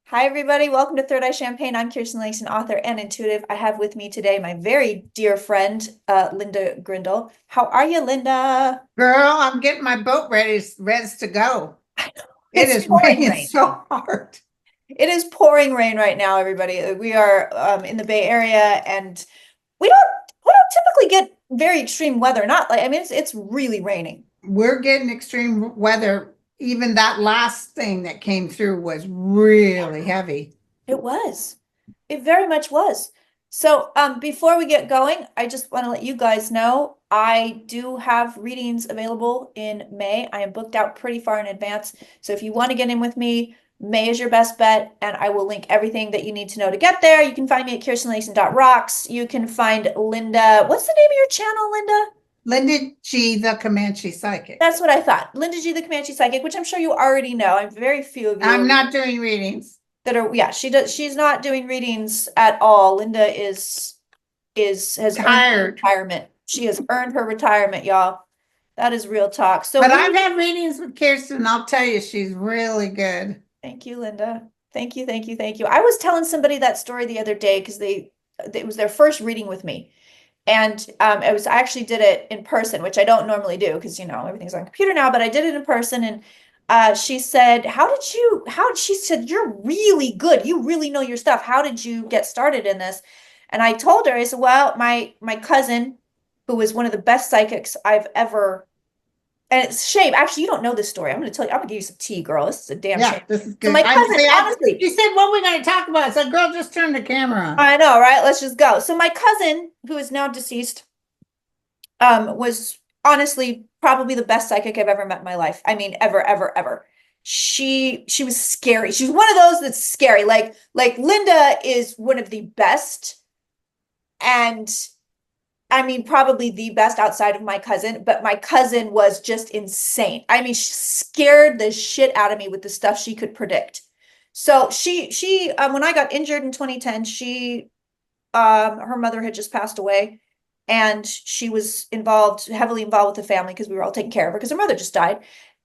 Hi, everybody. Welcome to Third Eye Champagne. I'm Kirsten and Linda, author and intuitive. I have with me today my very dear friend, Linda Grindel. How are you, Linda? Girl, I'm getting my boat ready to go. It It's is pouring raining rain. so hard. It is pouring rain right now, everybody. We are in the Bay Area, and we don't we don't typically get very extreme weather. Not like it's really raining. We're getting extreme weather. Even that last thing that came through was really heavy. It was. It very much was. So, before we get going, I just want to let you guys know I do have readings available in May. I am booked out pretty far in advance. So if you want to get in with me, May is your best bet, and I will link everything that you need to know to get there. You can find me at kirstenlason.rocks. You can find Linda. What's the name of your channel, Linda? Linda G, the Comanche Psychic. That's what I thought. Linda G, the Comanche Psychic, which I'm sure you already know. I'm very few of I'm you not doing readings. that are, yeah, she's not doing readings at all. Linda has earned her Tired. retirement. She has earned her retirement, y'all. That is real talk. So But I've we had readings with Kirsten, and I'll tell you, she's really good. Thank you, Linda. Thank you, thank you, thank you. I was telling somebody that story the other day because it was their first reading with me. And I actually did it in person, which I don't normally do because everything's on computer now, but I did it in person. And she said, she said, you're really good. You really know your stuff. How did you get started in this? And I told her, I said, well, my cousin, who was one of the best psychics I've ever, and it's a shame. Actually, you don't know this story. I'm going to tell you, I'm going to give you some tea, girl. This is a damn Yeah, shame. this is So good. my cousin, honestly, You said, what are we going to talk about? I said, girl, just turn the camera on. I know, right? Let's just go. So my cousin, who is now deceased, was honestly probably the best psychic I've ever met in my life. I mean, ever, ever, ever. She was scary. She's one of those that's scary. Like Linda is one of the best, and I mean probably the best outside of my cousin, but my cousin was just insane. I mean, she scared the shit out of me with the stuff she could predict. So she when I got injured in 2010, she her mother had just passed away, and she was heavily involved with the family because we were all taking care of her because her mother just died.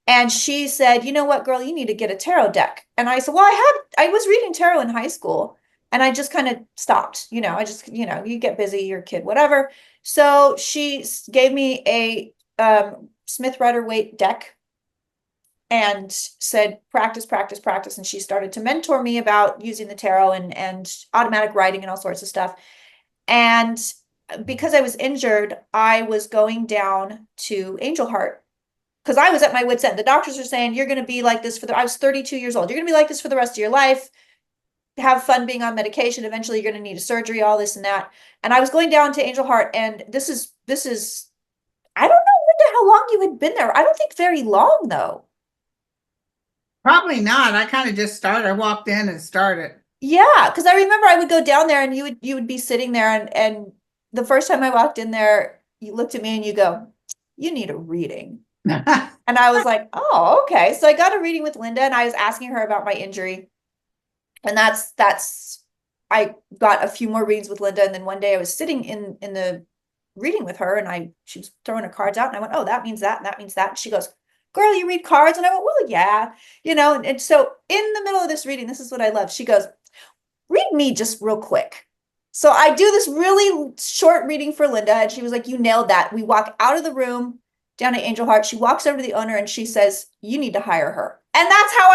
And she said, you know what, girl, you need to get a tarot deck. And I said, well, I was reading tarot in high school, and I just kind of stopped. I just, you get busy, you're a kid, whatever. So she gave me a Smith Rider-Waite deck and said, practice, practice, practice. And she started to mentor me about using the tarot and automatic writing and all sorts of stuff. And because I was injured, I was going down to Angel Heart because I was at my wit's end. The doctors were saying, you're going to be like this I was 32 years old. You're going to be like this for the rest of your life. Have fun being on medication. Eventually, you're going to need a surgery, all this and that. And I was going down to Angel Heart, and I don't know, Linda, how long you had been there. I don't think very long, though. Probably not. I kind of just started. I walked in and started. Yeah, because I remember I would go down there and you would be sitting there, and the first time I walked in there, you looked at me and you go, you need a reading. And I was like, oh, okay. So I got a reading with Linda, and I was asking her about my injury. And that's I got a few more readings with Linda, and then one day I was sitting in the reading with her, and she was throwing her cards out, and I went, oh, that means that, and that means that. And she goes, girl, you read cards? And I went, well, yeah, and so in the middle of this reading, this is what I love. She goes, read me just real quick. So I do this really short reading for Linda, and she was like, you nailed that. We walk out of the room down at Angel Heart. She walks over to the owner and she says, you need to hire her. And that's how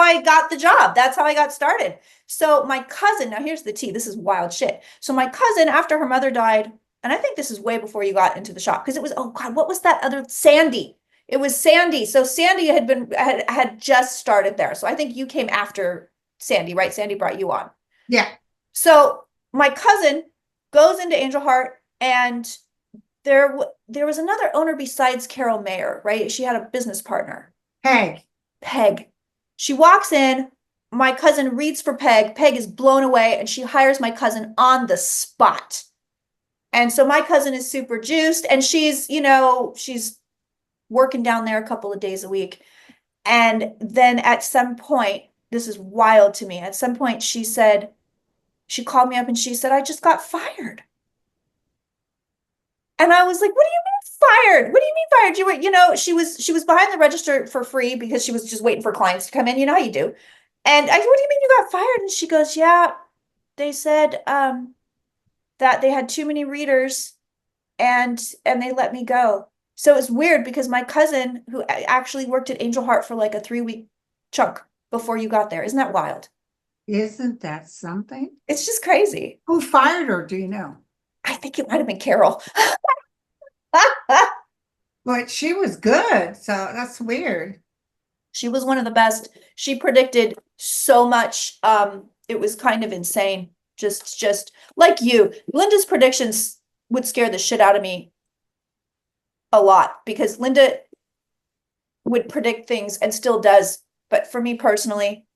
I got the job. That's how I got started. So my cousin, now here's the tea. This is wild shit. So my cousin, after her mother died, and I think this is way before you got into the shop, because it was, oh God, what was that other Sandy? It was Sandy. So Sandy had just started there. So I think you came after Sandy, right? Sandy brought you on. Yeah. So my cousin goes into Angel Heart, and there was another owner besides Carol Mayer, right? She had a business partner, Hey. Peg. She walks in. My cousin reads for Peg. Peg is blown away, and she hires my cousin on the spot. And so my cousin is super juiced, and she's working down there a couple of days a week. And then at some point, this is wild to me. At some point, she called me up and she said, I just got fired. And I was like, what do you mean fired? What do you mean fired? She was behind the register for free because she was just waiting for clients to come in. You know how you do. And I said, what do you mean you got fired? And she goes, yeah, they said that they had too many readers and they let me go. So it's weird because my cousin, who actually worked at Angel Heart for like a 3 week chunk before you got there, isn't that wild? Isn't that something? It's just crazy. Who fired her, do you know? I think it might have been Carol. But she was good, so that's weird. She was one of the best. She predicted so much. It was kind of insane. Just like you, Linda's predictions would scare the shit out of me a lot because Linda would predict things and still does. But for me personally,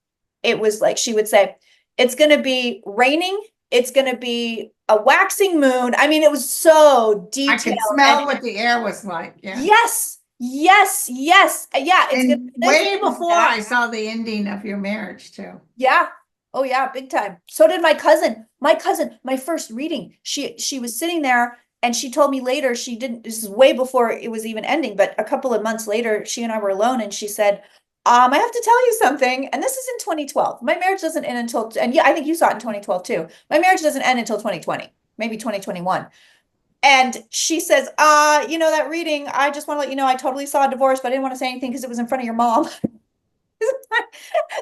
it was like she would say, it's going to be raining. It's going to be a waxing moon. I mean, it was so I detailed. could smell what the air was like. Yeah. Yes, yes, yes. Yeah, it's And gonna way before I saw the ending of your marriage, too. Yeah. Oh yeah, big time. So did my cousin. My first reading. She was sitting there and she told me later she didn't, this is way before it was even ending, but a couple of months later, she and I were alone and she said, I have to tell you something. And this is in 2012. My marriage doesn't end until, and yeah, I think you saw it in 2012 too. My marriage doesn't end until 2020, maybe 2021. And she says, that reading, I just want to let you know I totally saw a divorce, but I didn't want to say anything because it was in front of your mom.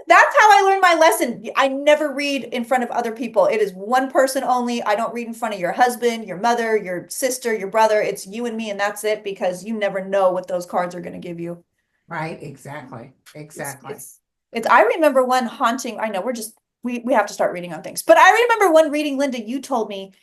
That's how I learned my lesson. I never read in front of other people. It is one person only. I don't read in front of your husband, your mother, your sister, your brother. It's you and me, and that's it, because you never know what those cards are going to give you. Right, exactly. Exactly. It's I remember one haunting. I know we have to start reading on things, but I remember one reading, Linda, you told me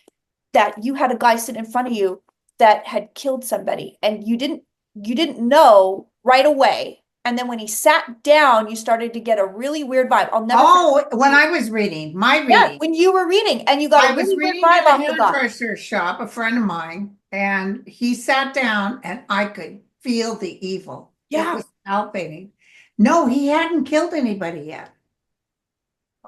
that you had a guy sit in front of you that had killed somebody, and you didn't know right away. And then when he sat down, you started to get a really weird vibe. I'll never forget. When I was reading, Yeah, when you were reading and you got I a was really weird reading vibe in a off the guy. hairdresser shop, a friend of mine, and he sat down and I could feel the evil. It Yeah. was palpating. No, he hadn't killed anybody yet.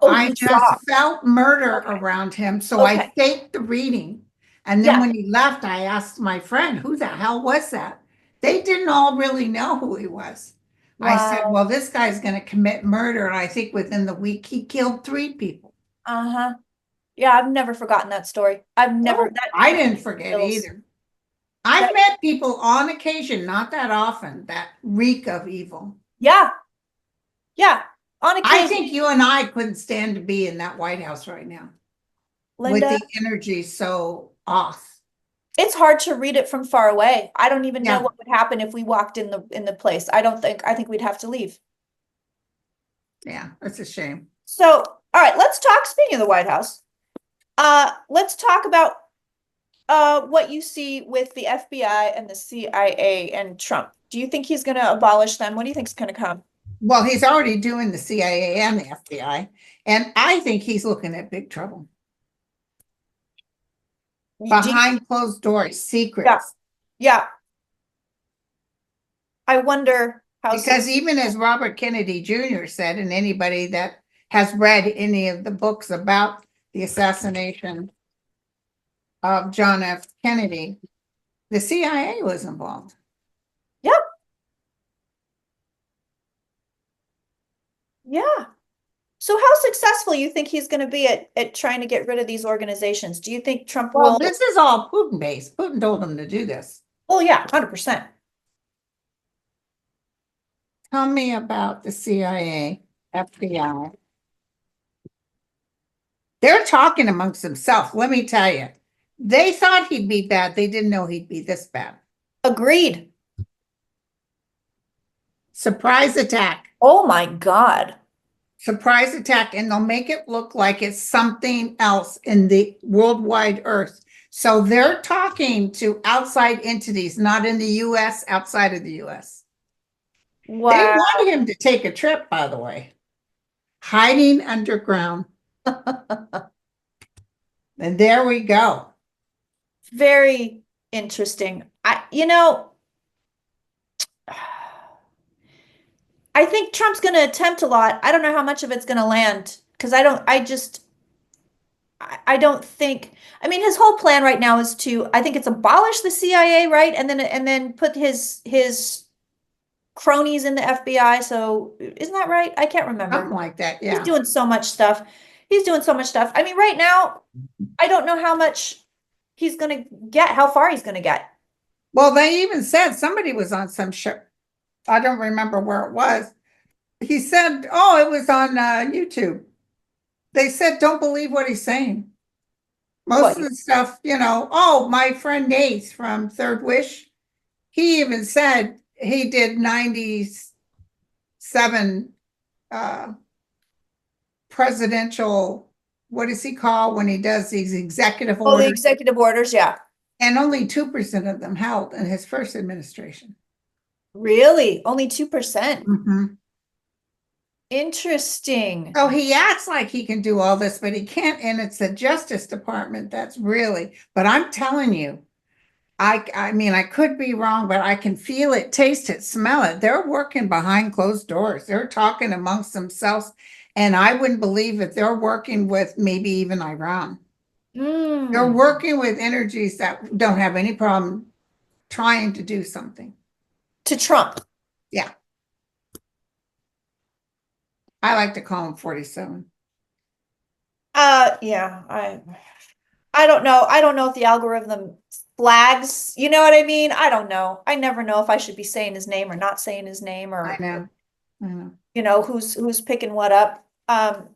Oh, I you just saw. felt murder Okay. around him. So I Okay. faked the reading. And then Yeah. when he left, I asked my friend, who the hell was that? They didn't all really know who he was. I said, Wow. well, this guy's going to commit murder. And I think within the week, he killed 3 people. Uh-huh. Yeah, I've never forgotten that story. I've never Oh, that I didn't forget feels either. I've that met people on occasion, not that often, that reek of evil. yeah. Yeah. On I occasion, think you and I couldn't stand to be in that White House right now with Linda, the energy so off. it's hard to read it from far away. I don't even know Yeah, what would happen if we walked in the place. I think we'd have to leave. yeah, it's a shame. So, all right, let's talk, speaking of the White House, let's talk about what you see with the FBI and the CIA and Trump. Do you think he's going to abolish them? What do you think is going to come? Well, he's already doing the CIA and the FBI, and I think he's looking at big trouble behind closed doors, Yeah, secrets. yeah. I wonder how Because successful. even as Robert Kennedy Jr. said, and anybody that has read any of the books about the assassination of John F. Kennedy, the CIA was involved. Yeah, yeah. So how successful you think he's going to be at trying to get rid of these organizations? Do you think Trump Well, will? this is all Putin based. Putin told him to do this. Oh yeah, 100%. Tell me about the CIA, FBI. They're talking amongst themselves. Let me tell you, they thought he'd be bad. They didn't know he'd be this bad. Agreed. Surprise attack. Oh my God. Surprise attack, and they'll make it look like it's something else in the worldwide earth. So they're talking to outside entities, not in the US, outside of the US. They Wow. wanted him to take a trip, by the way, hiding underground. And there we go. Very interesting. I think Trump's going to attempt a lot. I don't know how much of it's going to land because I don't think, I mean, his whole plan right now is to, I think it's abolish the CIA, right? And then put his cronies in the FBI. So isn't that right? I can't remember. Something like that, He's yeah. doing so much stuff. He's doing so much stuff. I mean, right now, I don't know how much he's gonna get, how far he's gonna get. Well, they even said somebody was on some ship. I don't remember where it was. He said, oh, it was on YouTube. They said, don't believe what he's saying. Most What? of the stuff, oh, my friend Nate from Third Wish, he even said he did 97 presidential, what does he call when he does these executive Oh, the orders? executive orders, yeah. And only 2% of them held in his first administration. Really? Only 2%. Mhm. Interesting. Oh, he acts like he can do all this, but he can't. And it's the Justice Department that's really, but I'm telling you, I mean, I could be wrong, but I can feel it, taste it, smell it. They're working behind closed doors. They're talking amongst themselves. And I wouldn't believe if they're working with maybe even Iran. They're working with energies that don't have any problem trying to do something. To Trump. Yeah. I like to call him 47. Yeah, I don't know. I don't know if the algorithm flags, you know what I mean? I don't know. I never know if I should be saying his name or not saying his name, or I know. I know. you know, who's picking what up. Oh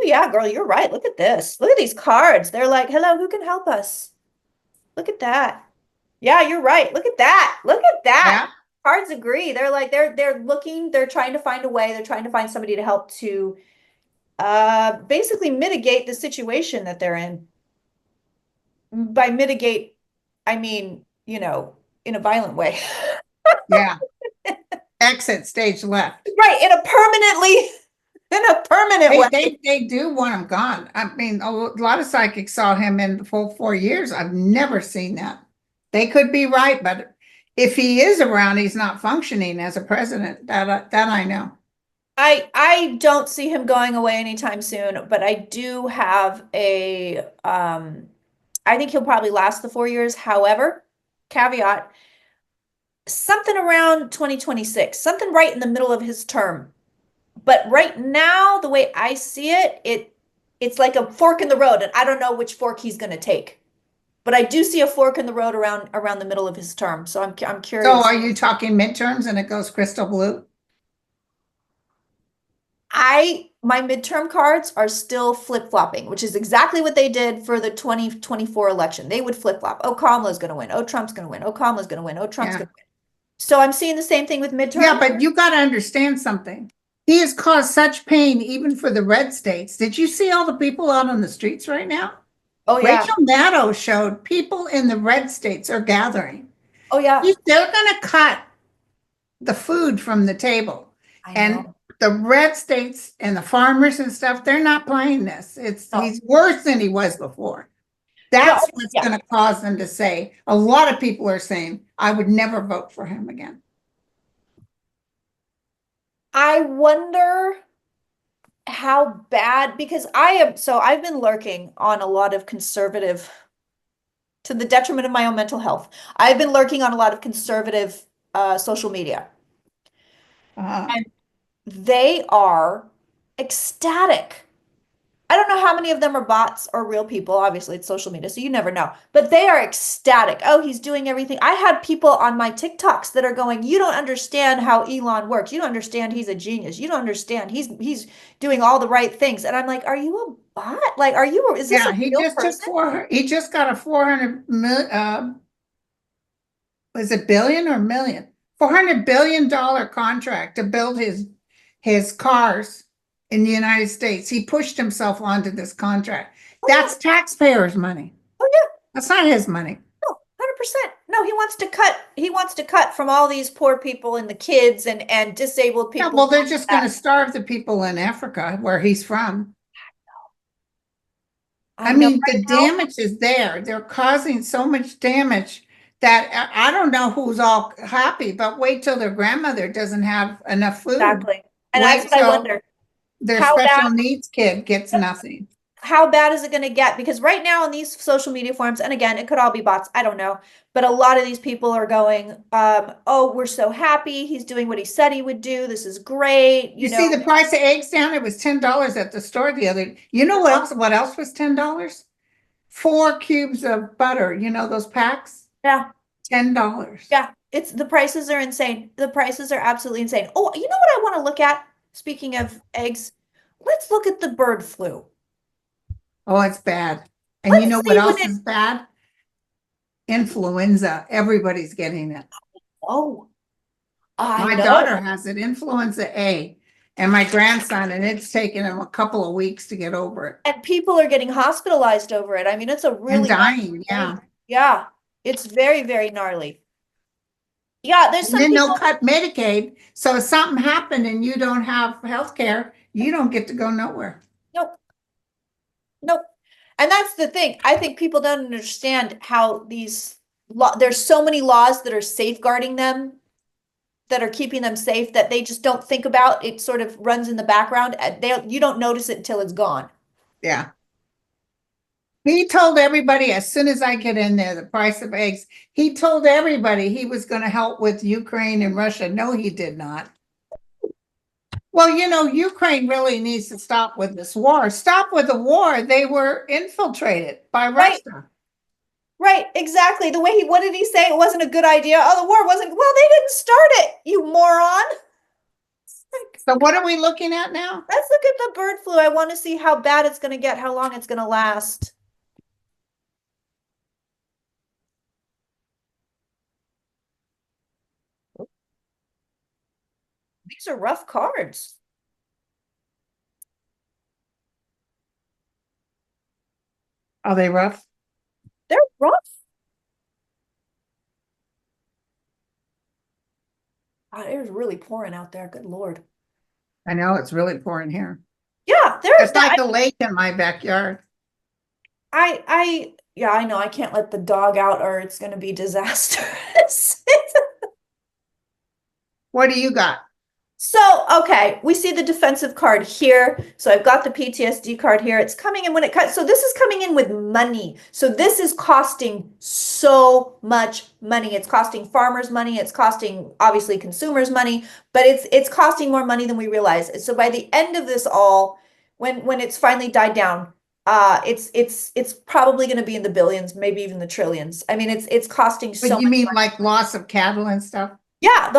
yeah, girl, you're right. Look at this. Look at these cards. They're like, hello, who can help us? Look at that. Yeah, you're right. Look at that. Look at that. Yeah. Cards agree. They're like, they're looking, they're trying to find a way, they're trying to find somebody to help to basically mitigate the situation that they're in. By mitigate, I mean, you know, in a violent way. Yeah. Exit stage left. Right, in a permanent They, way. they do want him gone. I mean, a lot of psychics saw him in the full 4 years. I've never seen that. They could be right, but if he is around, he's not functioning as a president. That I know. I don't see him going away anytime soon, but I do have a I think he'll probably last the 4 years. However, caveat, something around 2026, something right in the middle of his term. But right now, the way I see it, it's like a fork in the road, and I don't know which fork he's going to take. But I do see a fork in the road around the middle of his term. So I'm So curious. are you talking midterms and it goes crystal blue? My midterm cards are still flip-flopping, which is exactly what they did for the 2024 election. They would flip-flop. Oh, Kamala's going to win. Oh, Trump's going to win. Oh, Kamala's going to win. Oh, Trump's Yeah. going to win. So I'm seeing the same thing with midterm. Yeah, but you got to understand something. He has caused such pain even for the red states. Did you see all the people out on the streets right now? Oh, yeah. Rachel Maddow showed people in the red states are gathering. Oh, yeah. They're going to cut the food from the table. I And know. the red states and the farmers and stuff, they're not playing this. He's worse than he was before. That's what's yeah. going to cause them to say, a lot of people are saying, I would never vote for him again. I wonder how bad, because I've been lurking on a lot of conservative, to the detriment of my own mental health. I've been lurking on a lot of conservative social media. And they are ecstatic. I don't know how many of them are bots or real people. Obviously, it's social media, so you never know. But they are ecstatic. Oh, he's doing everything. I had people on my TikToks that are going, you don't understand how Elon works. You don't understand he's a genius. You don't understand he's doing all the right things. And I'm like, are you a bot? Like, is this a he real just person? he just got a 400 million, was it billion or million? $400 billion contract to build his cars in the United States. He pushed himself onto this contract. That's taxpayers' money. Oh yeah. That's not his money. No, 100%. No, he wants to cut from all these poor people and the kids and disabled Yeah, people. well, they're just going to starve the people in Africa where he's from. I mean, the damage is there. They're causing so much damage that I don't know who's all happy, but wait till their grandmother doesn't have enough food. Exactly. And Wait that's what I till wonder. their How special bad? needs kid gets nothing. how bad is it going to get? Because right now on these social media forums, and again, it could all be bots, I don't know, but a lot of these people are going, oh, we're so happy. He's doing what he said he would do. This is great. You see the price of eggs down? It was $10 at the store the other. You know what else was $10? 4 cubes of butter. You know those packs? Yeah. $10. Yeah. It's the prices are insane. The prices are absolutely insane. Oh, you know what I want to look at? Speaking of eggs, let's look at the bird flu. Oh, it's bad. And Let's you know see what else when it, is bad? Influenza. Everybody's getting it. oh, I My know. daughter has it, influenza A, and my grandson, and it's taken him a couple of weeks to get over it. And people are getting hospitalized over it. I mean, it's a And really dying, yeah. yeah. It's very, very gnarly. Yeah, there's And some then they'll people. cut Medicaid, so if something happened and you don't have health care, you don't get to go nowhere. Nope. Nope. And that's the thing. I think people don't understand how there's so many laws that are safeguarding them, that are keeping them safe, that they just don't think about. It sort of runs in the background. You don't notice it until it's gone. Yeah. He told everybody as soon as I get in there, the price of eggs, he told everybody he was going to help with Ukraine and Russia. No, he did not. Well, you know, Ukraine really needs to stop with this war. Stop with the war. They were infiltrated by Right. Russia. Right, exactly. What did he say? It wasn't a good idea. Oh, the war wasn't, well, they didn't start it, you moron. So what are we looking at now? Let's look at the bird flu. I want to see how bad it's going to get, how long it's going to last. These are rough cards. Are they rough? They're rough. God, it was really pouring out there. Good Lord. I know it's really pouring here. Yeah, It's like a lake in my backyard. yeah, I know. I can't let the dog out or it's going to be disastrous. What do you got? So, okay, we see the defensive card here. So I've got the PTSD card here. It's coming in when it cuts. So this is coming in with money. So this is costing so much money. It's costing farmers money. It's costing obviously consumers money, but it's costing more money than we realize. So by the end of this all, when it's finally died down, it's probably going to be in the billions, maybe even the trillions. I mean, it's costing so But you much mean money. like loss of cattle and stuff? Yeah,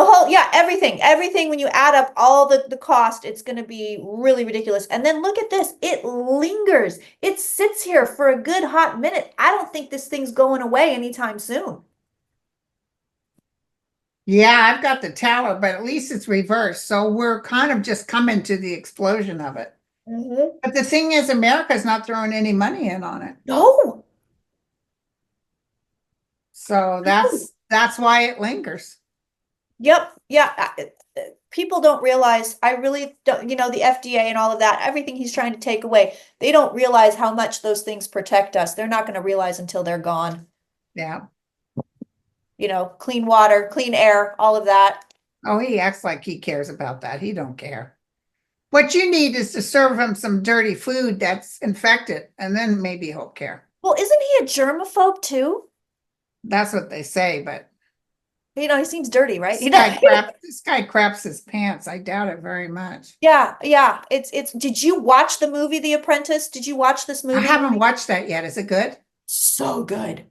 everything. When you add up all the cost, it's going to be really ridiculous. And then look at this. It lingers. It sits here for a good hot minute. I don't think this thing's going away anytime soon. Yeah, I've got the tower, but at least it's reversed. So we're kind of just coming to the explosion of it. But the thing is, America's not throwing any money in on it. No. So that's why it lingers. Yep. Yeah. People don't realize, I really don't, the FDA and all of that, everything he's trying to take away, they don't realize how much those things protect us. They're not going to realize until they're gone. Yeah. Clean water, clean air, all of that. Oh, he acts like he cares about that. He don't care. What you need is to serve him some dirty food that's infected, and then maybe he'll care. Well, isn't he a germaphobe too? That's what they say, but He seems dirty, right? this guy craps his pants. I doubt it very much. Yeah, yeah. Did you watch the movie The Apprentice? Did you watch this movie? I haven't watched that yet. Is it good? So good.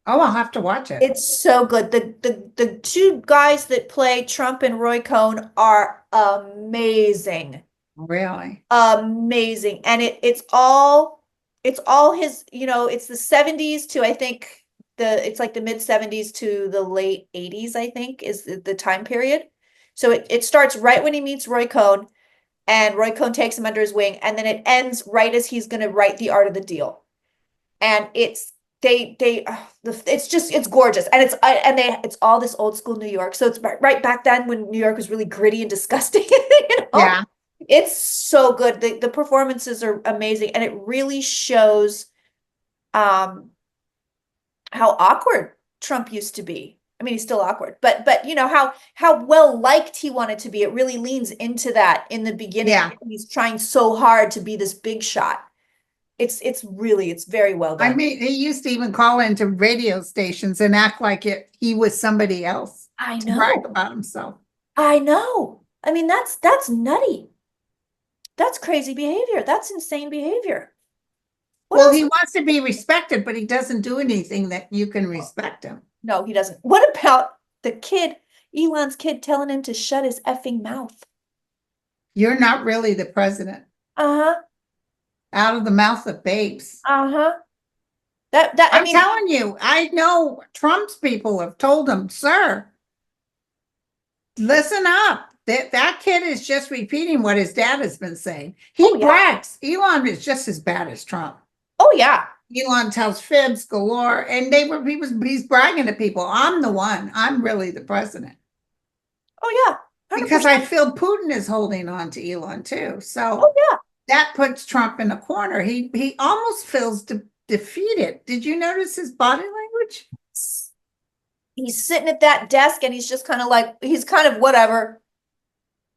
Oh, I'll have to watch it. It's so good. The two guys that play Trump and Roy Cohn are amazing. Really? Amazing. And it's all his, it's the 70s to I think it's like the mid 70s to the late 80s, I think, is the time period. So it starts right when he meets Roy Cohn, and Roy Cohn takes him under his wing, and then it ends right as he's going to write The Art of the Deal. And it's gorgeous, and it's all this old school New York. So it's right back then when New York was really gritty and disgusting. Yeah. It's so good. The performances are amazing, and it really shows how awkward Trump used to be. I mean, he's still awkward, but how well liked he wanted to be. It really leans into that in the beginning. Yeah. He's trying so hard to be this big shot. It's really, it's very well I done. mean, he used to even call into radio stations and act like he was somebody else I to brag know. about himself. I know. I mean, that's nutty. That's crazy behavior. That's insane behavior. What Well, else? he wants to be respected, but he doesn't do anything that you can respect him. No, he doesn't. What about the kid, Elon's kid telling him to shut his effing mouth? You're not really the president. Uh-huh. Out of the mouth of babes. Uh-huh. I I'm mean, telling you, I know Trump's people have told him, sir, listen up. That kid is just repeating what his dad has been saying. He oh yeah. brags. Elon is just as bad as Trump. Oh yeah. Elon tells fibs galore, and he's bragging to people. I'm the one. I'm really the president. Oh yeah. 100%. Because I feel Putin is holding on to Elon too. So Oh yeah. that puts Trump in a corner. He almost feels defeated. Did you notice his body language? He's sitting at that desk and he's just kind of like, he's kind of whatever.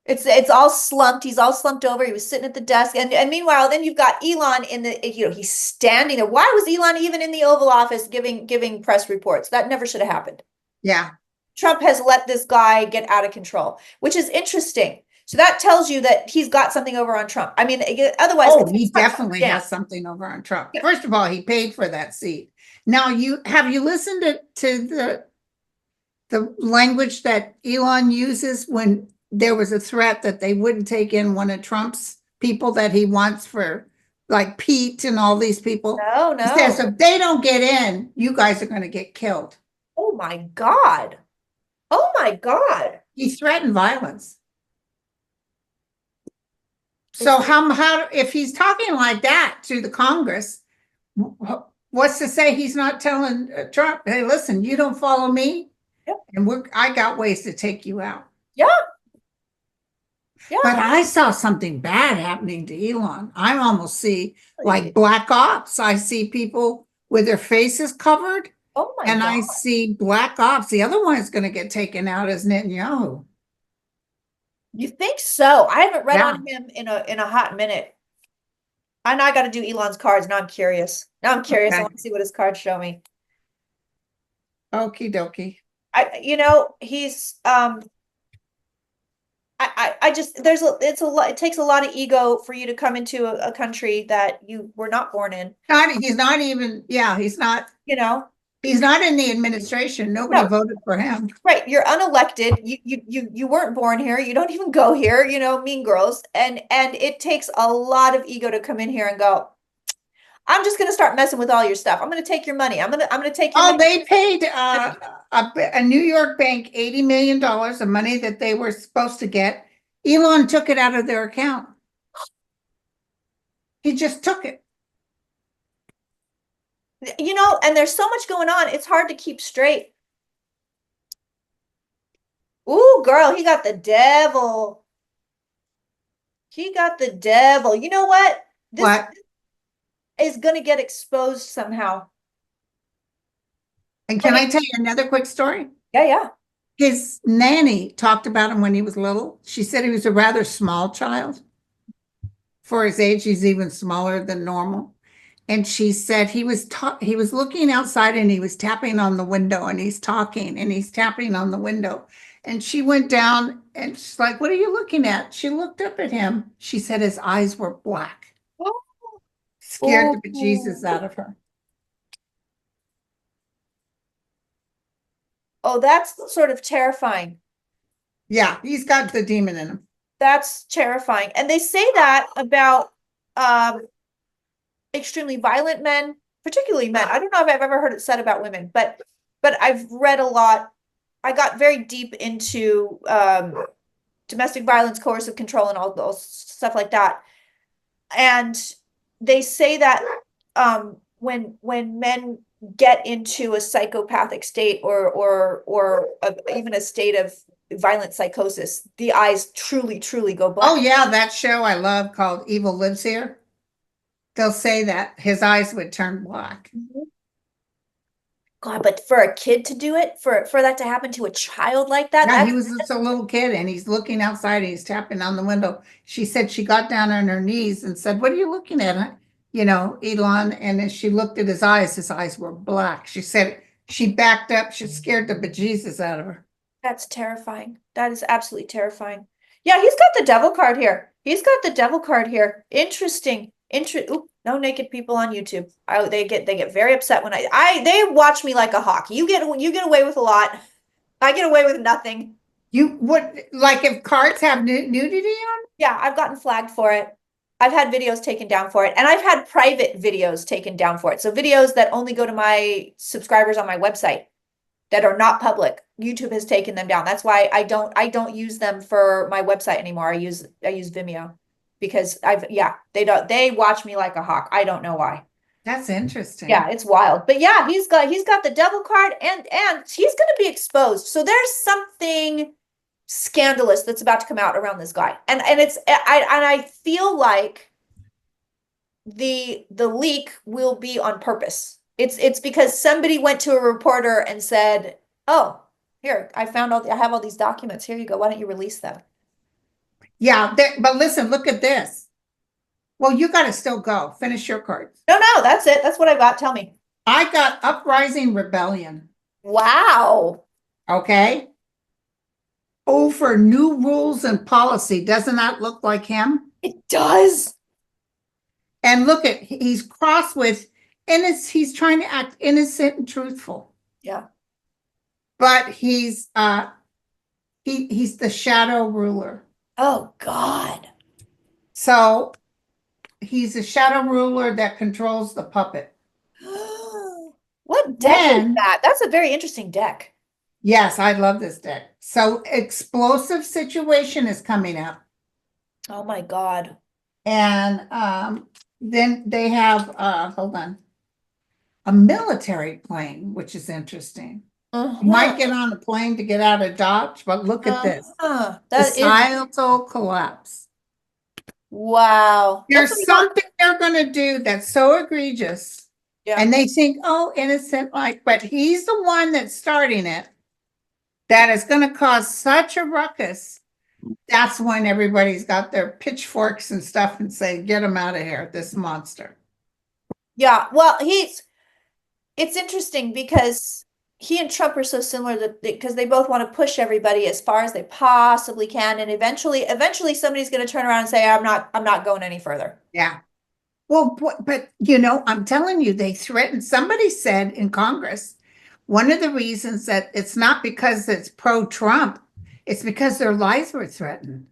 It's all slumped. He's all slumped over. He was sitting at the desk. And meanwhile, then you've got Elon in the, he's standing there. Why was Elon even in the Oval Office giving press reports? That never should have happened. Yeah. Trump has let this guy get out of control, which is interesting. So that tells you that he's got something over on Trump. I mean, otherwise, Oh, he definitely has something over on Trump. Yeah. First of all, he paid for that seat. Now, have you listened to the language that Elon uses when there was a threat that they wouldn't take in one of Trump's people that he wants for like Pete and all these people? No. He says, if they don't get in, you guys are going to get killed. Oh my God. Oh my God. He threatened violence. So how if he's talking like that to the Congress, what's to say he's not telling Trump, hey, listen, you don't follow me, Yep. and I got ways to take you out. Yeah. Yeah. But I saw something bad happening to Elon. I almost see like black ops. I see people with their faces covered. Oh my and God. I see black ops. The other one is going to get taken out as Netanyahu. You think so? I haven't read on him in a hot minute. I know I got to do Elon's cards. Now I'm curious. Now I'm curious. Okay. I want to see what his cards show me. Okie dokie. He's I just it's a lot. It takes a lot of ego for you to come into a country that you were not born in. He's not even. Yeah, he's not. He's not in the administration. Nobody voted for him. Right. You're unelected. You weren't born here. You don't even go here, mean girls. And it takes a lot of ego to come in here and go, I'm just going to start messing with all your stuff. I'm going to take your money. I'm going to take your money. They paid a New York bank $80 million of money that they were supposed to get. Elon took it out of their account. He just took it. And there's so much going on. It's hard to keep straight. Ooh, girl, he got the devil. He got the devil. You know what? This is going to get exposed somehow. And can I tell you another quick story? Yeah. His nanny talked about him when he was little. She said he was a rather small child. For his age, he's even smaller than normal. And she said he was looking outside and he was tapping on the window and he's talking and he's tapping on the window. And she went down and she's like, what are you looking at? She looked up at him. She said his eyes were black. Scared the bejesus out of her. Oh, that's sort of terrifying. Yeah, he's got the demon in him. That's terrifying. And they say that about extremely violent men, particularly men. I don't know if I've ever heard it said about women, but I've read a lot. I got very deep into domestic violence, coercive control, and all those stuff like that. And they say that when men get into a psychopathic state or even a state of violent psychosis, the eyes truly go black. Oh yeah, that show I love called Evil Lives Here. They'll say that his eyes would turn black. God, but for a kid to do it, for that to happen to a child like that. Yeah, he was just a little kid and he's looking outside and he's tapping on the window. She said she got down on her knees and said, what are you looking at? Elon, and as she looked at his eyes were black. She said she backed up. She scared the bejesus out of her. That's terrifying. That is absolutely terrifying. Yeah, he's got the devil card here. He's got the devil card here. Interesting. Oop, no naked people on YouTube. They get very upset when they watch me like a hawk. You get away with a lot. I get away with nothing. You would like if cards have nudity on? Yeah, I've gotten flagged for it. I've had videos taken down for it, and I've had private videos taken down for it. So videos that only go to my subscribers on my website that are not public. YouTube has taken them down. That's why I don't use them for my website anymore. I use Vimeo because they watch me like a hawk. I don't know why. That's interesting. Yeah, it's wild. But yeah, he's got the devil card and he's going to be exposed. So there's something scandalous that's about to come out around this guy. And I feel like the leak will be on purpose. It's because somebody went to a reporter and said, "Oh, here, I have all these documents. Here you go. Why don't you release them?" Yeah, but listen, look at this. Well, you got to still go. Finish your cards. No, that's it. That's what I got. Tell me. I got Uprising Rebellion. Wow. Okay. Over new rules and policy. Doesn't that look like him? It does. And look at, he's crossed with innocent. He's trying to act innocent and truthful. Yeah. But he's the shadow ruler. Oh God. So he's a shadow ruler that controls the puppet. What deck is that? That's a very interesting deck. Yes, I love this deck. So explosive situation is coming up. Oh my God. And then they have hold on. A military plane, which is interesting. You might get on a plane to get out of Dodge, but look at this. Societal collapse. Wow. There's something they're going to do that's so egregious. Yeah. And they think, oh, innocent, but he's the one that's starting it. That is going to cause such a ruckus. That's when everybody's got their pitchforks and stuff and say, get him out of here, this monster. Yeah, well, it's interesting because he and Trump are so similar because they both want to push everybody as far as they possibly can. And eventually somebody's going to turn around and say, I'm not going any further. Yeah. Well, but I'm telling you, they threatened, somebody said in Congress, one of the reasons that it's not because it's pro-Trump, it's because their lives were threatened.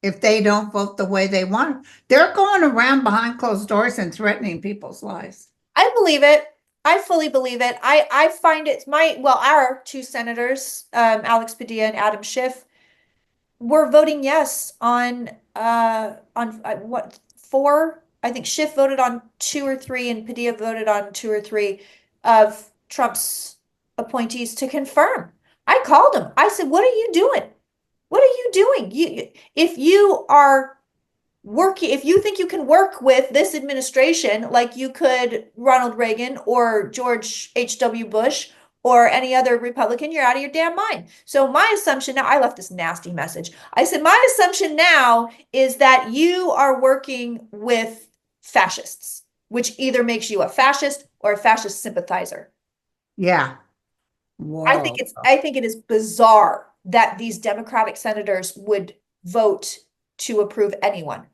If they don't vote the way they want, they're going around behind closed doors and threatening people's lives. I believe it. I fully believe it. I find our two senators, Alex Padilla and Adam Schiff, were voting yes on what, 4? I think Schiff voted on 2 or 3 and Padilla voted on 2 or 3 of Trump's appointees to confirm. I called him. I said, what are you doing? What are you doing? If you are working, if you think you can work with this administration like you could Ronald Reagan or George H.W. Bush or any other Republican, you're out of your damn mind. So my assumption now, I left this nasty message. I said, my assumption now is that you are working with fascists, which either makes you a fascist or a fascist sympathizer. Yeah. Whoa. I think it is bizarre that these Democratic senators would vote to approve anyone.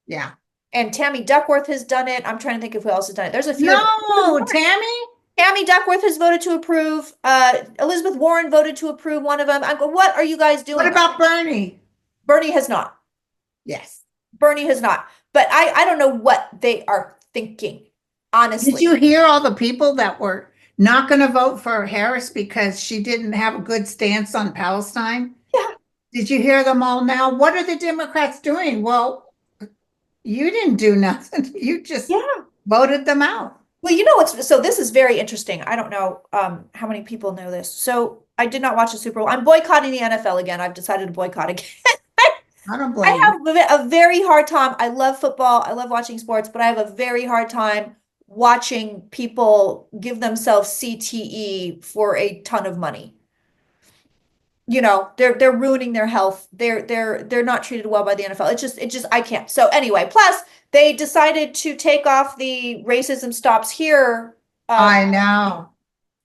Yeah. And Tammy Duckworth has done it. I'm trying to think of who else has done it. There's a few. No, Tammy Duckworth has voted to approve. Elizabeth Warren voted to approve one of them. I go, what are you guys doing? What about Bernie? Bernie has not. Yes. Bernie has not. But I don't know what they are thinking, honestly. Did you hear all the people that were not going to vote for Harris because she didn't have a good stance on Palestine? Yeah. Did you hear them all now? What are the Democrats doing? Well, you didn't do nothing. You just voted them out. Well, so this is very interesting. I don't know how many people know this. So I did not watch the Super Bowl. I'm boycotting the NFL again. I've decided to boycott again. I don't blame you. I have a very hard time. I love football. I love watching sports, but I have a very hard time watching people give themselves CTE for a ton of money. they're ruining their health. They're not treated well by the NFL. It just I can't. So anyway, plus they decided to take off the racism stops here. I know.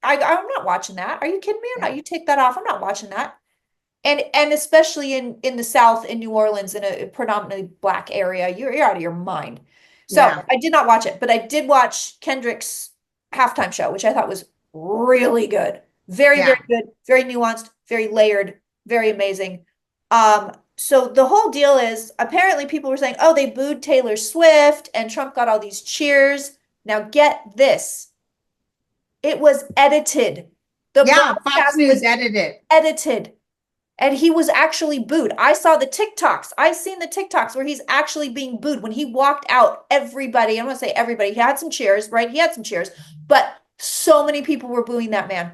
I'm not watching that. Are you kidding me? I'm Yeah. not. You take that off. I'm not watching that. And especially in the South, in New Orleans, in a predominantly Black area, you're out of your mind. So Yeah. I did not watch it, but I did watch Kendrick's halftime show, which I thought was really good. Very, Yeah. very good, very nuanced, very layered, very amazing. So the whole deal is apparently people were saying, oh, they booed Taylor Swift and Trump got all these cheers. Now get this. It was edited. The Yeah, Fox broadcast News was edited. edited. And he was actually booed. I saw the TikToks. I've seen the TikToks where he's actually being booed. When he walked out, everybody, I'm going to say everybody, he had some cheers, right? He had some cheers, but so many people were booing that man.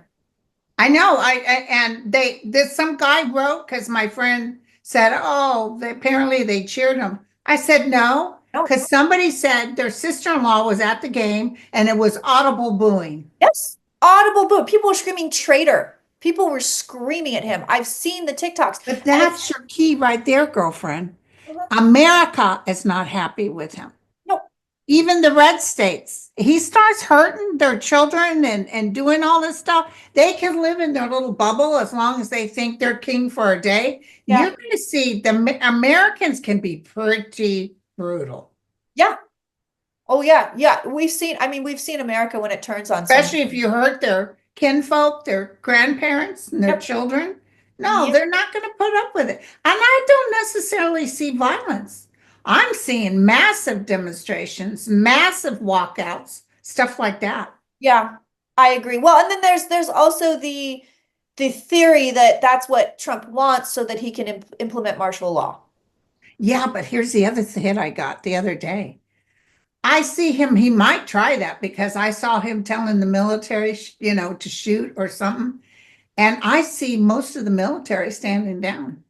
I know. And there's some guy wrote, because my friend said, oh, apparently they cheered him. I said, no, No. because somebody said their sister-in-law was at the game and it was audible booing. Yes. Audible boo. People were screaming traitor. People were screaming at him. I've seen the TikToks. But that's your key right there, girlfriend. Mhm. America is not happy with him. No. Even the red states. He starts hurting their children and doing all this stuff. They can live in their little bubble as long as they think they're king for a day. Yeah. You're going to see the Americans can be pretty brutal. Yeah. Oh yeah. Yeah. We've seen America when it turns on Especially if you hurt their kinfolk, their grandparents, and their Yep. children. No, Yep. they're not going to put up with it. And I don't necessarily see violence. I'm seeing massive demonstrations, massive walkouts, stuff like that. Yeah, I agree. Well, and then there's also the theory that that's what Trump wants so that he can implement martial law. Yeah, but here's the other hit I got the other day. I see him, he might try that because I saw him telling the military, to shoot or something. And I see most of the military standing down.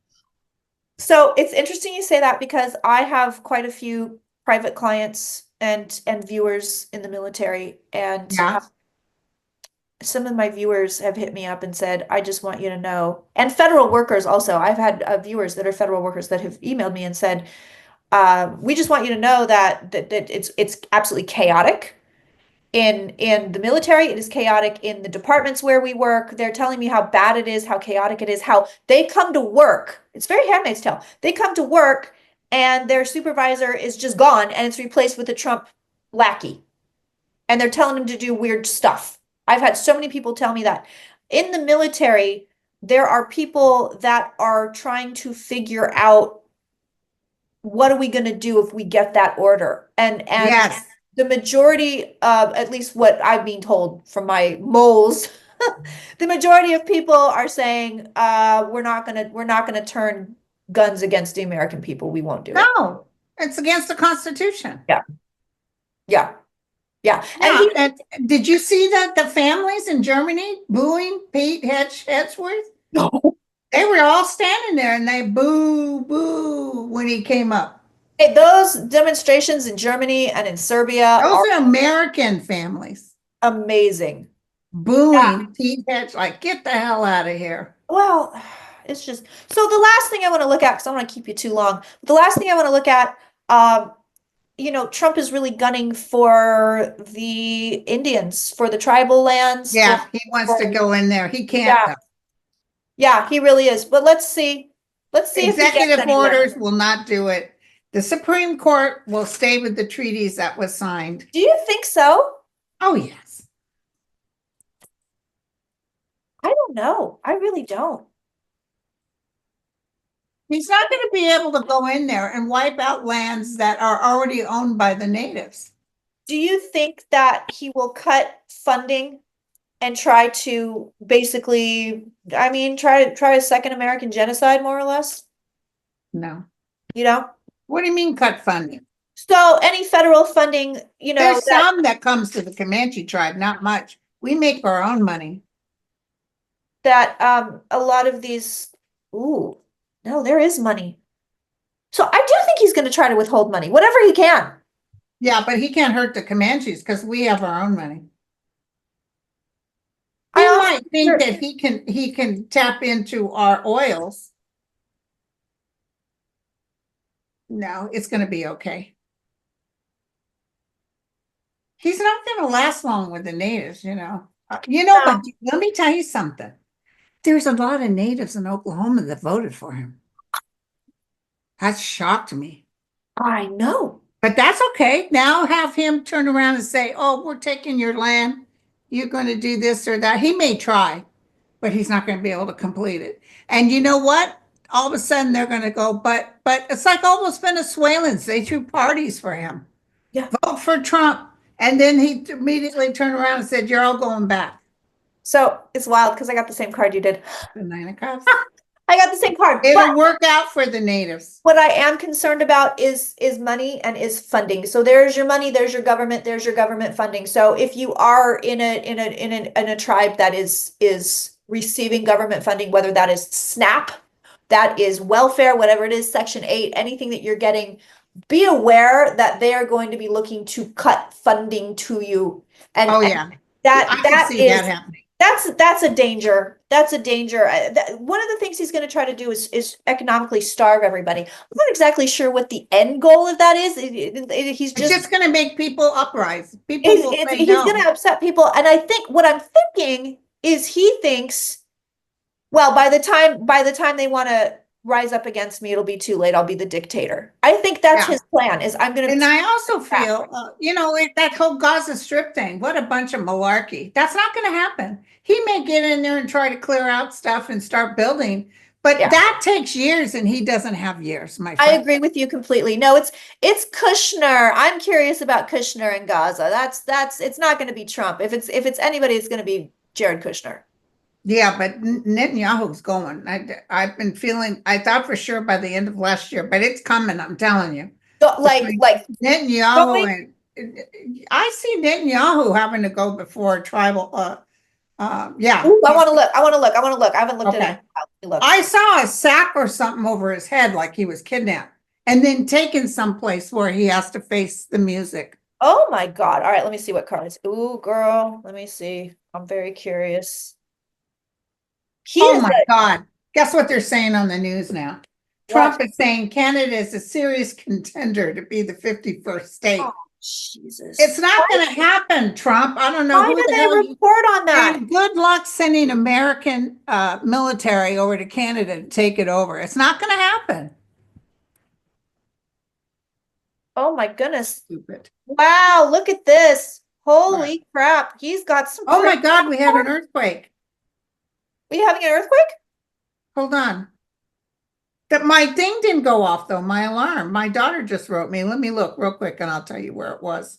So it's interesting you say that because I have quite a few private clients and viewers in the military, and Yeah. some of my viewers have hit me up and said, I just want you to know, and federal workers also. I've had viewers that are federal workers that have emailed me and said, we just want you to know that it's absolutely chaotic in the military. It is chaotic in the departments where we work. They're telling me how bad it is, how chaotic it is, how they come to work. It's very Handmaid's Tale. They come to work and their supervisor is just gone and it's replaced with a Trump lackey. And they're telling them to do weird stuff. I've had so many people tell me that. In the military, there are people that are trying to figure out what are we going to do if we get that order? And Yes. the majority of, at least what I've been told from my moles, the majority of people are saying, we're not gonna turn guns against the American people. We won't do it. No, it's against the Constitution. Yeah. Yeah. Yeah. And did you see that the families in Germany booing Pete Hedgeworth? No. They were all standing there and they boo when he came up. Hey, those demonstrations in Germany and in Serbia Those are American families amazing. booing Pete Hedge, like, get the hell out of here. Well, it's just so the last thing I want to look at, because I don't want to keep you too long. The last thing I want to look at, Trump is really gunning for the Indians, for the tribal lands. Yeah, he wants to go in there. He can't. Yeah. Yeah, he really is. But let's see. Let's see if he gets Executive anywhere. orders will not do it. The Supreme Court will stay with the treaties that was signed. Do you think so? Oh, yes. I don't know. I really don't. He's not going to be able to go in there and wipe out lands that are already owned by the natives. Do you think that he will cut funding and try to basically, try a second American genocide, more or less? No. What do you mean cut funding? So any federal funding, There's some that comes to the Comanche tribe, not much. We make our own money. that a lot of these, ooh, no, there is money. So I do think he's going to try to withhold money, whatever he can. Yeah, but he can't hurt the Comanches because we have our own money. I He also might think that he can tap into our oils. No, it's gonna be okay. He's not gonna last long with the natives, you know. But let me tell you something. There's a lot of natives in Oklahoma that voted for him. That shocked me. I know. But that's okay. Now have him turn around and say, oh, we're taking your land. You're going to do this or that. He may try, but he's not going to be able to complete it. And you know what? All of a sudden they're going to go, but it's like almost Venezuelans. They threw parties for him. Yeah. Vote for Trump. And then he immediately turned around and said, you're all going back. So it's wild because I got the same card you did. The Nine of Cups. I got the same card. It'll work out for the natives. What I am concerned about is money and is funding. So there's your money, there's your government funding. So if you are in a tribe that is receiving government funding, whether that is SNAP, that is welfare, whatever it is, Section 8, anything that you're getting, be aware that they are going to be looking to cut funding to you. And oh yeah, that is that happening. That's a danger. That's a danger. One of the things he's going to try to do is economically starve everybody. I'm not exactly sure what the end goal of that is. He's just going to make people uprise. People will say he's no. going to upset people. And I think what I'm thinking is he thinks, well, by the time they want to rise up against me, it'll be too late. I'll be the dictator. I think that's his plan. Is I'm going to. And I also feel, that whole Gaza Strip thing. What a bunch of malarkey. That's not going to happen. He may get in there and try to clear out stuff and start building, but that takes years, and he doesn't have years. My friend. I agree with you completely. No, it's Kushner. I'm curious about Kushner and Gaza. That's it's not going to be Trump. If it's anybody, it's going to be Jared Kushner. Yeah, but Netanyahu's going. I've been feeling, I thought for sure by the end of last year, but it's coming, I'm telling you. So, like Netanyahu, and I see Netanyahu having to go before tribal, yeah. Ooh, I want to look. I haven't looked at it. I saw a sack or something over his head like he was kidnapped and then taken someplace where he has to face the music. Oh my God. All right, let me see what cards. Ooh, girl, let me see. I'm very curious. Oh my God. Guess what they're saying on the news now? Trump is saying Canada is a serious contender to be the 51st state. Oh, Jesus. It's not going to happen, Trump. I don't know. Why did they report on that? And good luck sending American military over to Canada to take it over. It's not going to happen. Oh my goodness. Stupid. Wow, look at this. Holy crap. He's got some. Oh my God, we had an earthquake. Are you having an earthquake? Hold on. That my thing didn't go off though, my alarm. My daughter just wrote me. Let me look real quick and I'll tell you where it was.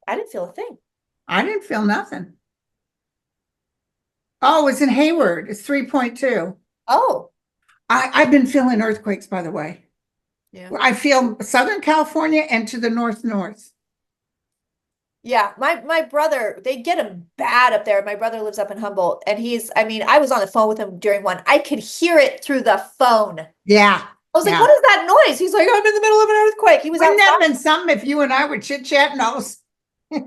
I didn't feel a thing. I didn't feel nothing. Oh, it's in Hayward. It's 3.2. Oh. I've been feeling earthquakes, by the way. Yeah. I feel Southern California and to the north. Yeah, my brother, they get him bad up there. My brother lives up in Humboldt, and I was on the phone with him during one. I could hear it through the phone. Yeah. I was like, what is that noise? He's like, I'm in the middle of an earthquake. He was Wouldn't that been something if you and I were chit-chatting?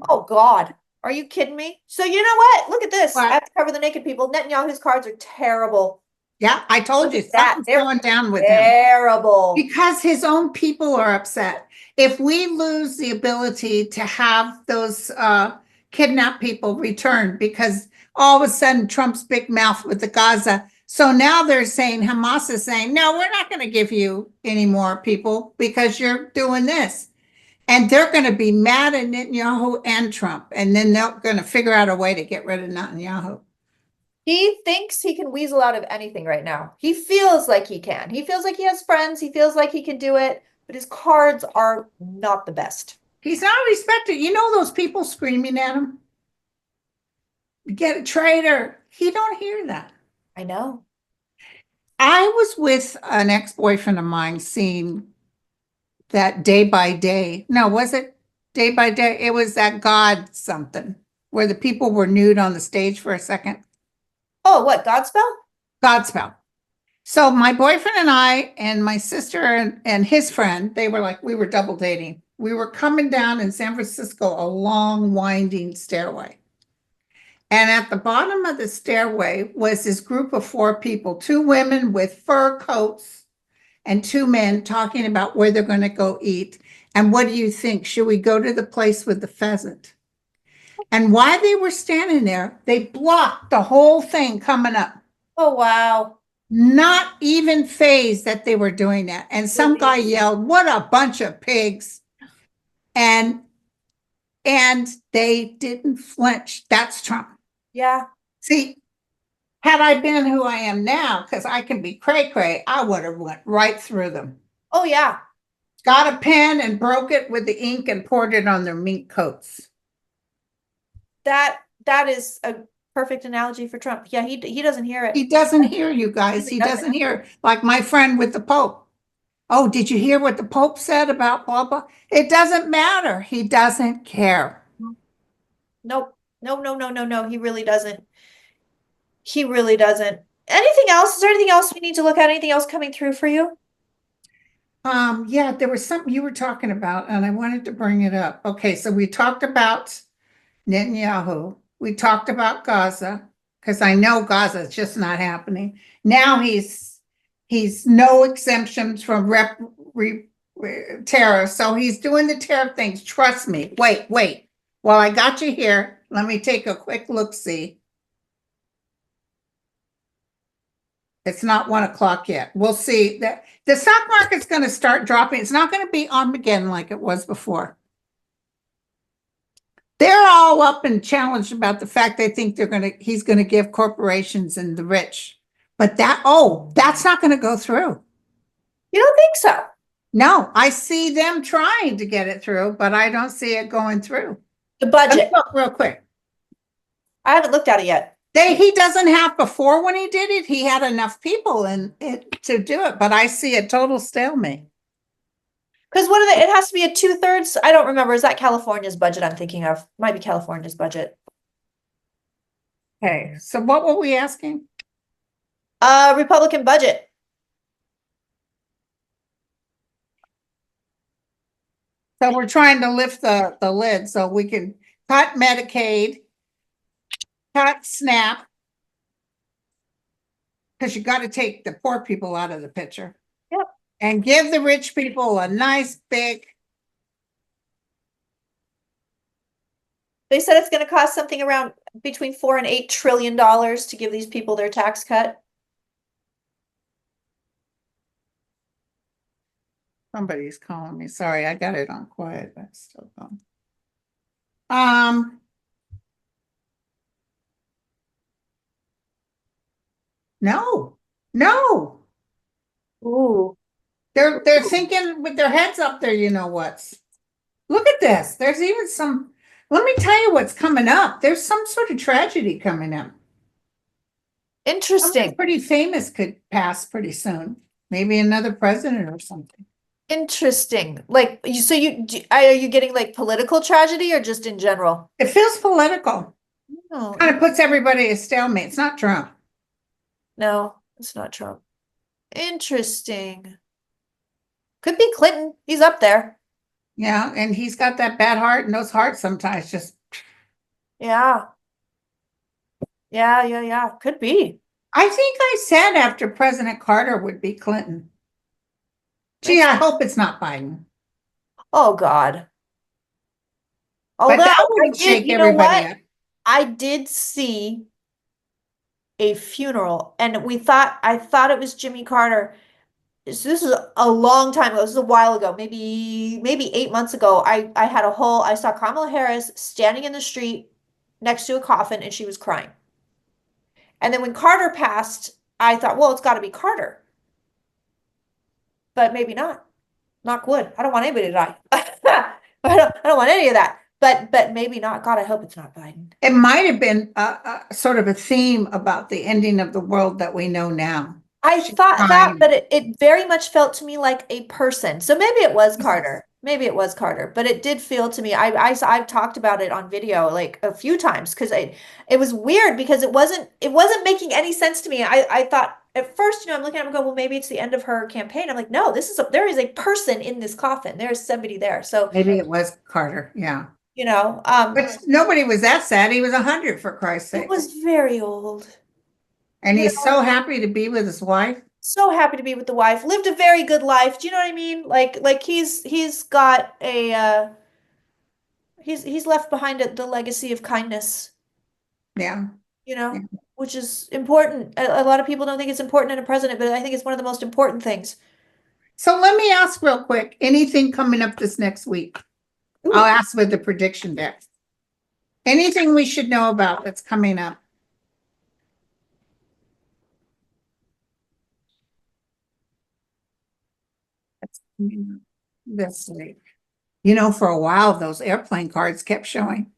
Oh God. Are you kidding me? So you know what? Look at this. What? I have to cover the naked people. Netanyahu's cards are terrible. Yeah, I told you something's going down with him. Terrible. Because his own people are upset. If we lose the ability to have those kidnapped people returned because all of a sudden Trump's big mouth with the Gaza. So now they're saying, Hamas is saying, no, we're not going to give you any more people because you're doing this. And they're going to be mad at Netanyahu and Trump. And then they're going to figure out a way to get rid of Netanyahu. He thinks he can weasel out of anything right now. He feels like he can. He feels like he has friends. He feels like he can do it. But his cards are not the best. He's not respected. You know those people screaming at him? Get a traitor. He don't hear that. I know. I was with an ex-boyfriend of mine seeing that Day by Day. No, was it Day by Day? It was that God something where the people were nude on the stage for a second. Oh, what? Godspell? Godspell. So my boyfriend and I and my sister and his friend, we were double dating. We were coming down in San Francisco, a long winding stairway. And at the bottom of the stairway was this group of 4 people, 2 women with fur coats and 2 men talking about where they're going to go eat. And what do you think? Should we go to the place with the pheasant? And while they were standing there, they blocked the whole thing coming up. Oh, wow. Not even phased that they were doing that. And some guy yelled, "What a bunch of pigs." And they didn't flinch. That's Trump. Yeah. See, had I been who I am now, because I can be cray-cray, I would have went right through them. Oh, yeah. Got a pen and broke it with the ink and poured it on their mink coats. That is a perfect analogy for Trump. Yeah, he doesn't hear it. He doesn't hear you guys. He doesn't hear, like my friend with the Pope. Oh, did you hear what the Pope said about blah, blah? It doesn't matter. He doesn't care. Nope. No. He really doesn't. He really doesn't. Anything else? Is there anything else we need to look at? Anything else coming through for you? Yeah, there was something you were talking about, and I wanted to bring it up. Okay, so we talked about Netanyahu. We talked about Gaza, because I know Gaza is just not happening. Now he's no exemptions from tariff, so he's doing the tariff things. Trust me. Wait. While I got you here, let me take a quick look-see. It's not 1 o'clock yet. We'll see that the stock market's going to start dropping. It's not going to be Armageddon like it was before. They're all up and challenged about the fact they think he's going to give corporations and the rich. But that's not going to go through. You don't think so? No, I see them trying to get it through, but I don't see it going through. The budget. Let's look real quick. I haven't looked at it yet. He doesn't have, before when he did it, he had enough people in it to do it, but I see a total stalemate. Because it has to be a 2/3. I don't remember. Is that California's budget I'm thinking of? Might be California's budget. Okay, so what were we asking? Republican budget. So we're trying to lift the lid so we can cut Medicaid, cut SNAP, because you got to take the poor people out of the picture. Yep. And give the rich people a nice big. They said it's going to cost something around between $4 and $8 trillion to give these people their tax cut. Somebody's calling me. Sorry, I got it on quiet, but it's still going. No. Ooh. They're thinking with their heads up there, you know what's. Look at this. There's even let me tell you what's coming up. There's some sort of tragedy coming up. Interesting. Somebody pretty famous could pass pretty soon. Maybe another president or something. Interesting. Like, are you getting like political tragedy or just in general? It feels political. Oh, Kind of puts everybody at stalemate. It's not Trump. no, it's not Trump. Interesting. Could be Clinton. He's up there. Yeah, and he's got that bad heart, and those hearts sometimes just. Yeah. Yeah. Could be. I think I said after President Carter would be Clinton. Gee, I hope it's not Biden. Oh God. But Although that would shake everybody up. I did see a funeral, and I thought it was Jimmy Carter. So this is a long time ago. This is a while ago, maybe 8 months ago. I saw Kamala Harris standing in the street next to a coffin, and she was crying. And then when Carter passed, I thought, well, it's got to be Carter. But maybe not. Knock wood. I don't want anybody to die. I don't want any of that. But maybe not. God, I hope it's not Biden. It might have been a sort of a theme about the ending of the world that we know now. I thought that, but it very much felt to me like a person. So maybe it was Carter. Maybe it was Carter, but it did feel to me. I've talked about it on video like a few times because it was weird because it wasn't making any sense to me. I thought at first, I'm looking at it and go, well, maybe it's the end of her campaign. I'm like, no, there is a person in this coffin. There's somebody there. So maybe it was Carter. Yeah. But nobody was that sad. He was 100 for Christ's it sake. was very old. And You he's know, so happy to be with his wife. so happy to be with the wife. Lived a very good life. Do you know what I mean? Like he's got a he's left behind the legacy of kindness, Yeah. you Yeah. know, which is important. A lot of people don't think it's important in a president, but I think it's one of the most important things. So let me ask real quick, anything coming up this next week? I'll Ooh. ask with the prediction deck. Anything we should know about that's coming up? That's coming up this week. You know, for a while, those airplane cards kept showing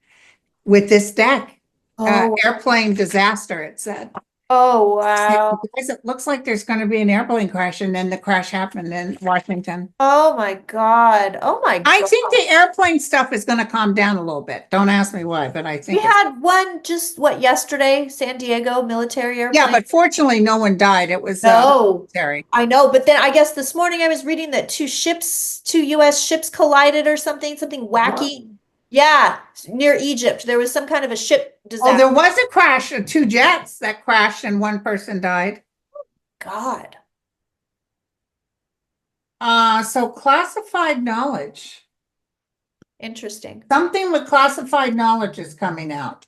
with this deck. Oh, Airplane disaster, it said. oh Said, wow. "Guys, it looks like there's going to be an airplane crash," and then the crash happened in Washington. Oh my God. Oh my I God. think the airplane stuff is going to calm down a little bit. Don't ask me why, but I We think it's. had one just what yesterday, San Diego military Yeah, airplane. but fortunately, no one died. It was No, military. I know, but then I guess this morning I was reading that two US ships collided or something wacky. Yeah, near Egypt. There was some kind of a ship Oh, there disaster. was a crash of two jets that crashed and one person died. God. So classified knowledge. Interesting. Something with classified knowledge is coming out.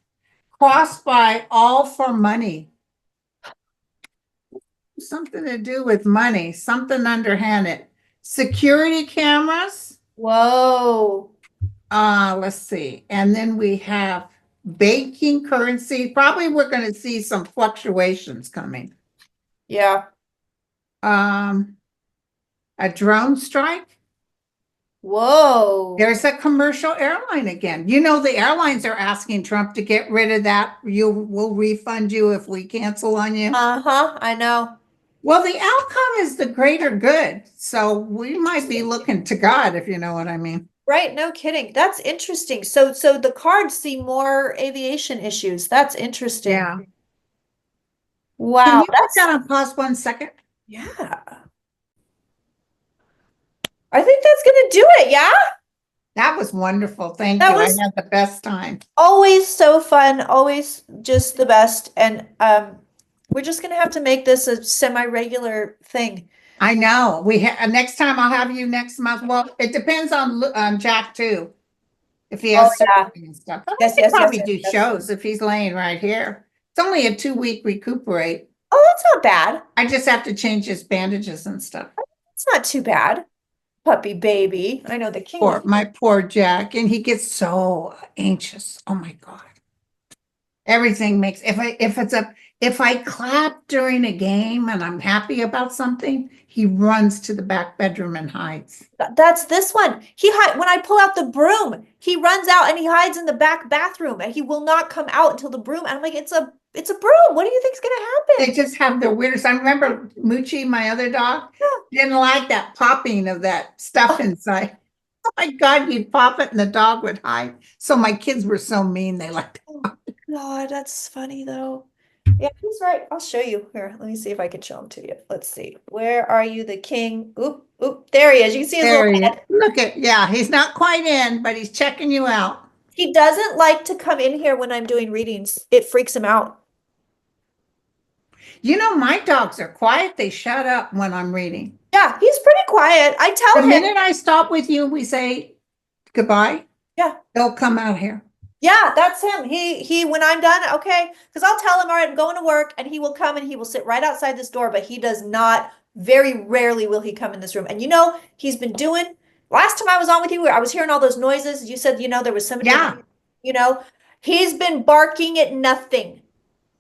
Crossed by all for money. Something to do with money, something underhanded. Security cameras. Whoa. Let's see. And then we have banking currency. Probably we're going to see some fluctuations coming. Yeah. A drone strike. Whoa. There's a commercial airline again. You know, the airlines are asking Trump to get rid of that. You will refund you if we cancel on you. Uh-huh. I know. Well, the outcome is the greater good. So we might be looking to God, if you know what I mean. Right, no kidding. That's interesting. So the cards see more aviation issues. That's interesting. Yeah. Can Wow, you put that on pause 1 second? yeah. I think that's gonna do it, yeah? That was wonderful. Thank That you. I was had the best time. always so fun, always just the best. And we're just gonna have to make this a semi-regular thing. I know. Next time I'll have you next month. Well, it depends on Jack too. If he Oh has yeah. surgery and stuff. But we Yes, could yes, yes, probably yes, do yes. shows if he's laying right here. It's only a 2-week recuperate. Oh, that's not bad. I just have to change his bandages and stuff. It's not too bad. Puppy baby. I know the king Poor, was my poor Jack. And he gets so anxious. Oh my God. Everything makes, if I clap during a game and I'm happy about something, he runs to the back bedroom and hides. That's this one. When I pull out the broom, he runs out and he hides in the back bathroom and he will not come out until the broom. And I'm like, it's a broom. What do you think's gonna They happen? just have the weirdest. I remember Moochie, my other dog, didn't like that popping of that stuff inside. Oh my God, you'd pop it and the dog would hide. So my kids were so mean. They liked Oh, God, that's funny though. Yeah, he's right. I'll show you. Here, let me see if I can show him to you. Let's see. Where are you, the king? Oop, oop, there he is. You can see his there little he is. head. Look at, yeah, he's not quite in, but he's checking you out. He doesn't like to come in here when I'm doing readings. It freaks him out. You know, my dogs are quiet. They shut up when I'm reading. Yeah, he's pretty quiet. I The tell him. minute I stop with you, we say goodbye. Yeah. They'll come out here. Yeah, that's him. When I'm done, okay, because I'll tell him, all right, I'm going to work, and he will come and he will sit right outside this door, but he does not, very rarely will he come in this room. And he's been doing, last time I was on with you, I was hearing all those noises. You said, there was somebody, Yeah. He's been barking at nothing.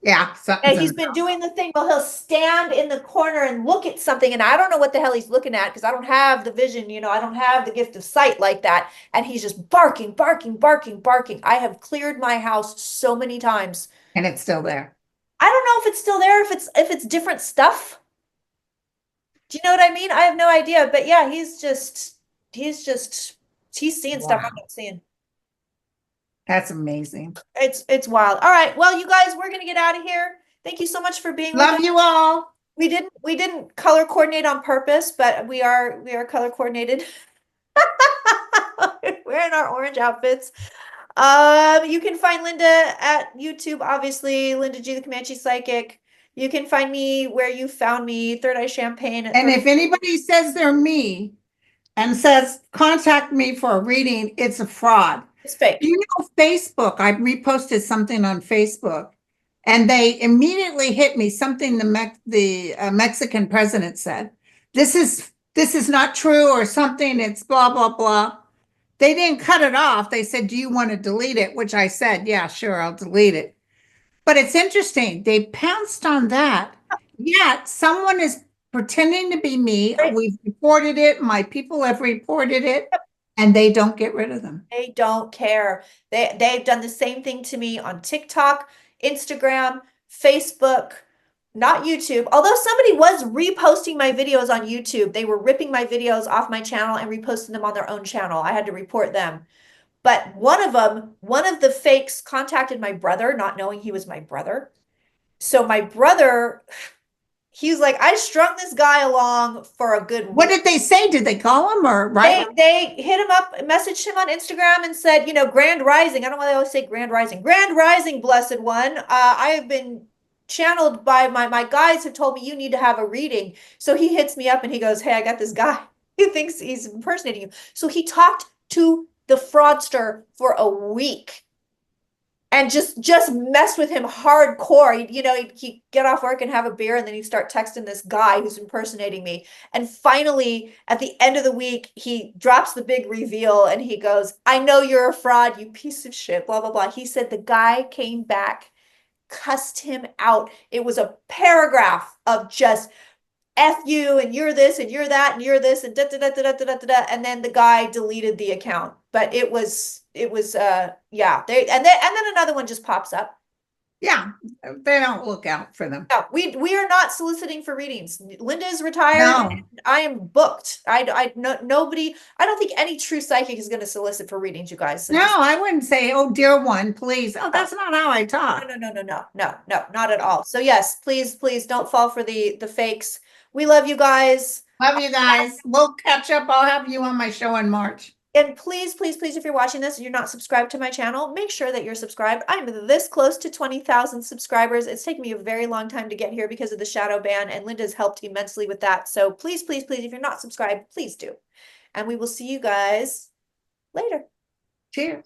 Yeah. And he's been doing the thing. Well, he'll stand in the corner and look at something, and I don't know what the hell he's looking at because I don't have the vision, I don't have the gift of sight like that. And he's just barking, barking, barking, barking. I have cleared my house so many times. And it's still there. I don't know if it's still there, if it's different stuff. Do you know what I mean? I have no idea. But yeah, he's seeing stuff I'm not seeing. That's amazing. It's wild. All right. Well, you guys, we're gonna get out of here. Thank you so much for being with us. Love you all. We didn't color coordinate on purpose, but we are color coordinated. Wearing our orange outfits. You can find Linda at YouTube, obviously, Linda G, the Comanche Psychic. You can find me where you found me, Third Eye Champagne. And if anybody says they're me and says, contact me for a reading, it's a fraud. It's fake. You know, Facebook, I reposted something on Facebook and they immediately hit me, something the Mexican president said. This is not true or something, it's blah, blah, blah. They didn't cut it off. They said, do you want to delete it? Which I said, yeah, sure, I'll delete it. But it's interesting. They pounced on that. Yet someone is pretending to be me. Right. We've reported it. My people have reported it, and they don't get rid of them. They don't care. They've done the same thing to me on TikTok, Instagram, Facebook, not YouTube. Although somebody was reposting my videos on YouTube. They were ripping my videos off my channel and reposting them on their own channel. I had to report them. But one of the fakes contacted my brother, not knowing he was my brother. So my brother, he was like, I strung this guy along for a good week. What did they say? Did they call him or write him? They hit him up, messaged him on Instagram and said, you know, Grand Rising. I don't know why they always say Grand Rising. Grand Rising, blessed one. I have been channeled by my guides have told me you need to have a reading. So he hits me up and he goes, hey, I got this guy. He thinks he's impersonating you. So he talked to the fraudster for a week and just mess with him hardcore. He'd get off work and have a beer, and then he'd start texting this guy who's impersonating me. And finally, at the end of the week, he drops the big reveal and he goes, I know you're a fraud, you piece of shit, blah, blah, blah. He said the guy came back, cussed him out. It was a paragraph of just F you, and you're this, and you're that, and you're this, and da da da da da da da. And then the guy deleted the account. But it was yeah. And then another one just pops up. Yeah, they don't look out for them. No, we are not soliciting for readings. Linda is retired. No. And I am booked. Nobody. I don't think any true psychic is going to solicit for readings, you guys. So No, I wouldn't say, oh, dear one, please. Oh, that's not how I talk. No, not at all. So yes, please don't fall for the fakes. We love you guys. Love you guys. We'll catch up. I'll have you on my show in March. And please, if you're watching this and you're not subscribed to my channel, make sure that you're subscribed. I'm this close to 20,000 subscribers. It's taken me a very long time to get here because of the shadow ban, and Linda's helped immensely with that. So please, if you're not subscribed, please do. And we will see you guys later. Cheers.